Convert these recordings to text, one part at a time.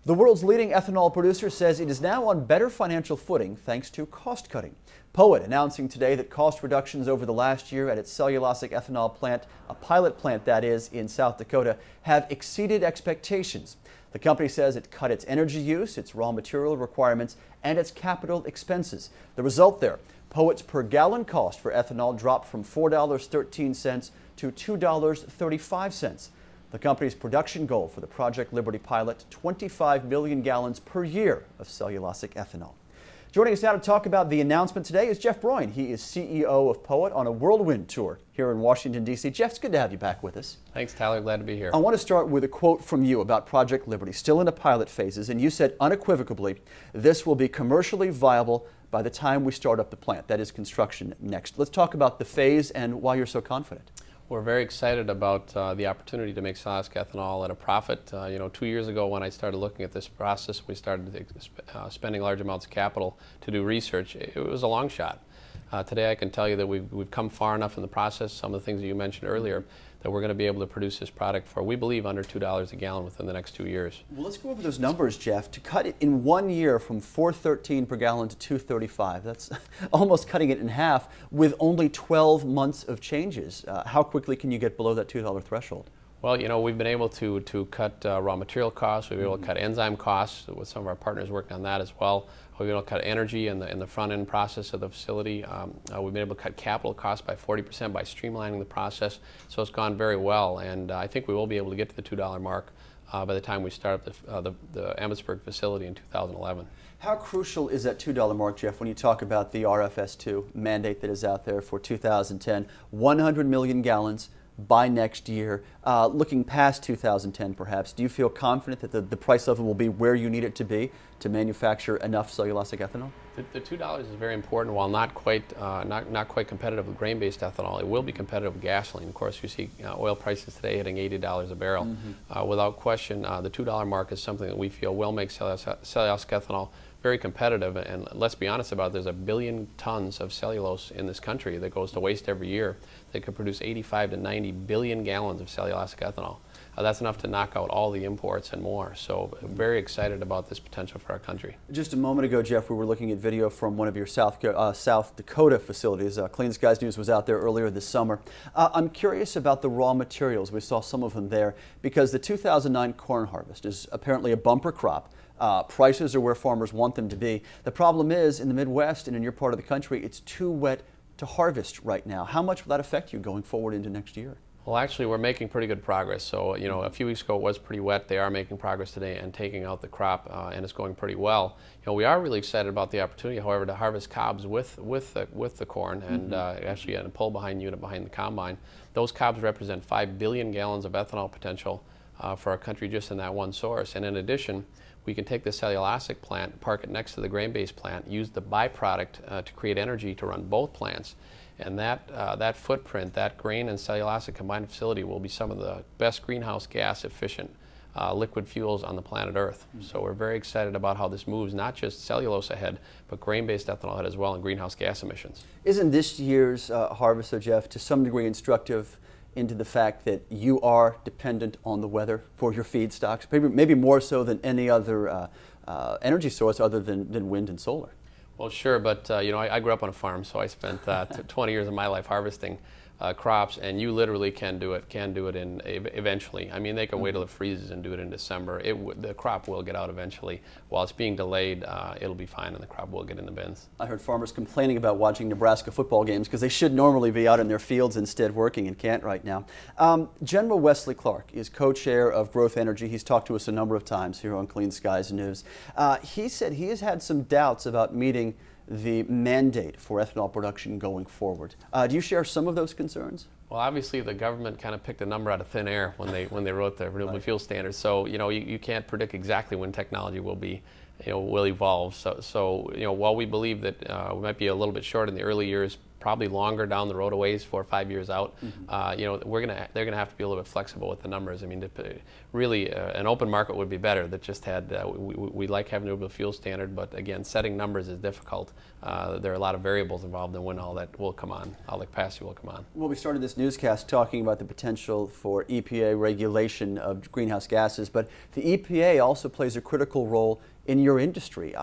The world's leading ethanol producer says it is now on better financial footing thanks to cost cutting. POET announcing today that cost reductions over the last year at its cellulosic ethanol plant, a pilot plant that is, in South Dakota, have exceeded expectations. The company says it cut its energy use, its raw material requirements, and its capital expenses. The result there, POET's per gallon cost for ethanol dropped from $4.13 to $2.35. The company's production goal for the Project Liberty pilot, 25 million gallons per year of cellulosic ethanol. Joining us now to talk about the announcement today is Jeff Broin. He is CEO of POET on a whirlwind tour here in Washington, D.C. Jeff, it's good to have you back with us. Thanks, Tyler. Glad to be here. I want to start with a quote from you about Project Liberty, still in the pilot phases, and you said unequivocally, this will be commercially viable by the time we start up the plant. That is construction next. Let's talk about the phase and why you're so confident. We're very excited about the opportunity to make cellulosic ethanol at a profit. 2 years ago when I started looking at this process, we started spending large amounts of capital to do research. It was a long shot. Today I can tell you that we've come far enough in the process, some of the things that you mentioned earlier, that we're going to be able to produce this product for, we believe, under $2 a gallon within the next 2 years. Well, let's go over those numbers, Jeff. To cut it in 1 year from $4.13 per gallon to $2.35, that's almost cutting it in half with only 12 months of changes. How quickly can you get below that $2 threshold? Well, we've been able to cut raw material costs. We've been able to cut enzyme costs with some of our partners working on that as well. We've been able to cut energy in the front end process of the facility. We've been able to cut capital costs by 40% by streamlining the process. So it's gone very well, and I think we will be able to get to the $2 mark by the time we start up the Emmitsburg facility in 2011. How crucial is that $2 mark, Jeff, when you talk about the RFS2 mandate that is out there for 2010, 100 million gallons by next year, looking past 2010 perhaps? Do you feel confident that the price level will be where you need it to be to manufacture enough cellulosic ethanol? The $2 is very important. While not quite competitive with grain-based ethanol, it will be competitive with gasoline. Of course, you see oil prices today hitting $80 a barrel. Without question, the $2 mark is something that we feel will make cellulosic ethanol very competitive. And let's be honest about it, there's 1 billion tons of cellulose in this country that goes to waste every year that could produce 85 to 90 billion gallons of cellulosic ethanol. That's enough to knock out all the imports and more. So very excited about this potential for our country. Just a moment ago, Jeff, we were looking at video from one of your South Dakota facilities. Clean Skies News was out there earlier this summer. I'm curious about the raw materials. We saw some of them there because the 2009 corn harvest is apparently a bumper crop. Prices are where farmers want them to be. The problem is in the Midwest and in your part of the country, it's too wet to harvest right now. How much will that affect you going forward into next year? Well, actually, we're making pretty good progress. So, a few weeks ago it was pretty wet. They are making progress today and taking out the crop, and it's going pretty well. We are really excited about the opportunity, however, to harvest cobs with the corn and actually a pull behind unit behind the combine. Those cobs represent 5 billion gallons of ethanol potential for our country just in that one source. And in addition, we can take the cellulosic plant, park it next to the grain-based plant, use the byproduct to create energy to run both plants. And that footprint, that grain and cellulosic combined facility will be some of the best greenhouse gas efficient liquid fuels on the planet Earth. So we're very excited about how this moves not just cellulose ahead, but grain-based ethanol ahead as well in greenhouse gas emissions. Isn't this year's harvest, though, Jeff, to some degree instructive into the fact that you are dependent on the weather for your feedstocks, maybe more so than any other energy source other than wind and solar? Well, sure, but I grew up on a farm, so I spent 20 years of my life harvesting crops, and you literally can do it eventually. I mean, they can wait till it freezes and do it in December. The crop will get out eventually. While it's being delayed, it'll be fine, and the crop will get in the bins. I heard farmers complaining about watching Nebraska football games because they should normally be out in their fields instead working and can't right now. General Wesley Clark is co-chair of Growth Energy. He's talked to us a number of times here on Clean Skies News. He said he has had some doubts about meeting the mandate for ethanol production going forward. Do you share some of those concerns? Well, obviously the government kind of picked a number out of thin air when they wrote the renewable fuel standards. So you can't predict exactly when technology will evolve. So while we believe that we might be a little bit short in the early years, probably longer down the road, a ways, 4 or 5 years out. You know, they're gonna have to be a little bit flexible with the numbers. I mean, really, an open market would be better. That just had we like having a renewable fuel standard, but again, setting numbers is difficult. There are a lot of variables involved in when all that will come on, all the capacity will come on. Well, we started this newscast talking about the potential for EPA regulation of greenhouse gases, but the EPA also plays a critical role in your industry.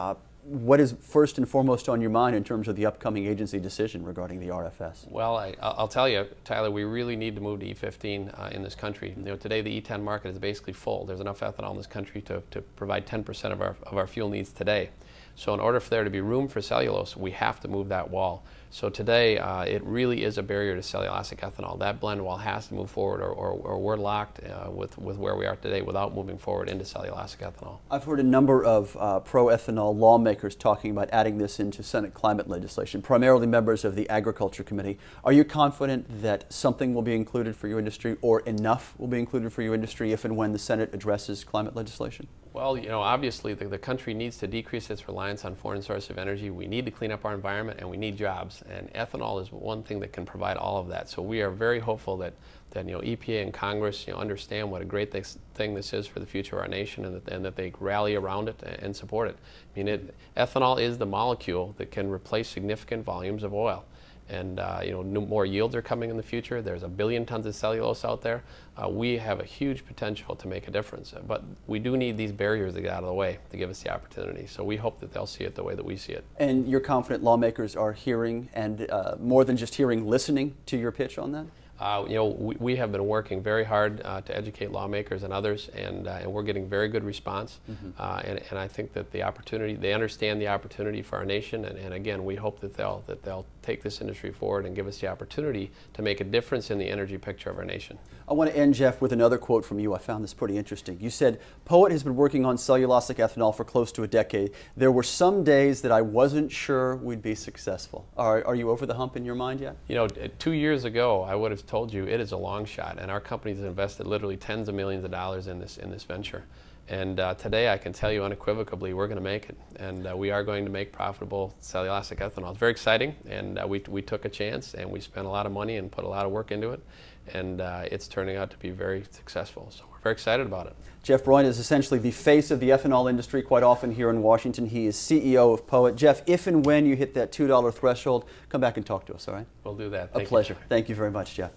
What is first and foremost on your mind in terms of the upcoming agency decision regarding the RFS? Well, I'll tell you, Tyler, we really need to move to E15 in this country. You know, today the E10 market is basically full. There's enough ethanol in this country to provide 10% of our fuel needs today. So in order for there to be room for cellulose, we have to move that wall. So today, it really is a barrier to cellulosic ethanol. That blend wall has to move forward, or we're locked with where we are today without moving forward into cellulosic ethanol. I've heard a number of pro-ethanol lawmakers talking about adding this into Senate climate legislation, primarily members of the Agriculture Committee. Are you confident that something will be included for your industry, or enough will be included for your industry if and when the Senate addresses climate legislation? Well, you know, obviously the country needs to decrease its reliance on foreign sources of energy. We need to clean up our environment, and we need jobs. And ethanol is one thing that can provide all of that. So we are very hopeful that you know, EPA and Congress, you know, understand what a great thing this is for the future of our nation, and that they rally around it and support it. I mean, ethanol is the molecule that can replace significant volumes of oil. And you know, more yields are coming in the future. There's 1 billion tons of cellulose out there. We have a huge potential to make a difference, but we do need these barriers to get out of the way to give us the opportunity. So we hope that they'll see it the way that we see it. And you're confident lawmakers are hearing, and more than just hearing, listening to your pitch on that? You know, we have been working very hard to educate lawmakers and others, and we're getting very good response. And I think that the opportunity, they understand the opportunity for our nation, and again, we hope that they'll take this industry forward and give us the opportunity to make a difference in the energy picture of our nation. I want to end, Jeff, with another quote from you. I found this pretty interesting. You said, "Poet has been working on cellulosic ethanol for close to a decade. There were some days that I wasn't sure we'd be successful." Are you over the hump in your mind yet? You know, 2 years ago, I would have told you it is a long shot, and our company's invested literally tens of millions of dollars in this venture. And today I can tell you unequivocally we're going to make it, and we are going to make profitable cellulosic ethanol. It's very exciting, and we took a chance, and we spent a lot of money and put a lot of work into it, and it's turning out to be very successful. So we're very excited about it. Jeff Broin is essentially the face of the ethanol industry quite often here in Washington. He is CEO of Poet. Jeff, if and when you hit that $2 threshold, come back and talk to us, all right? We'll do that. A pleasure. Thank you very much, Jeff.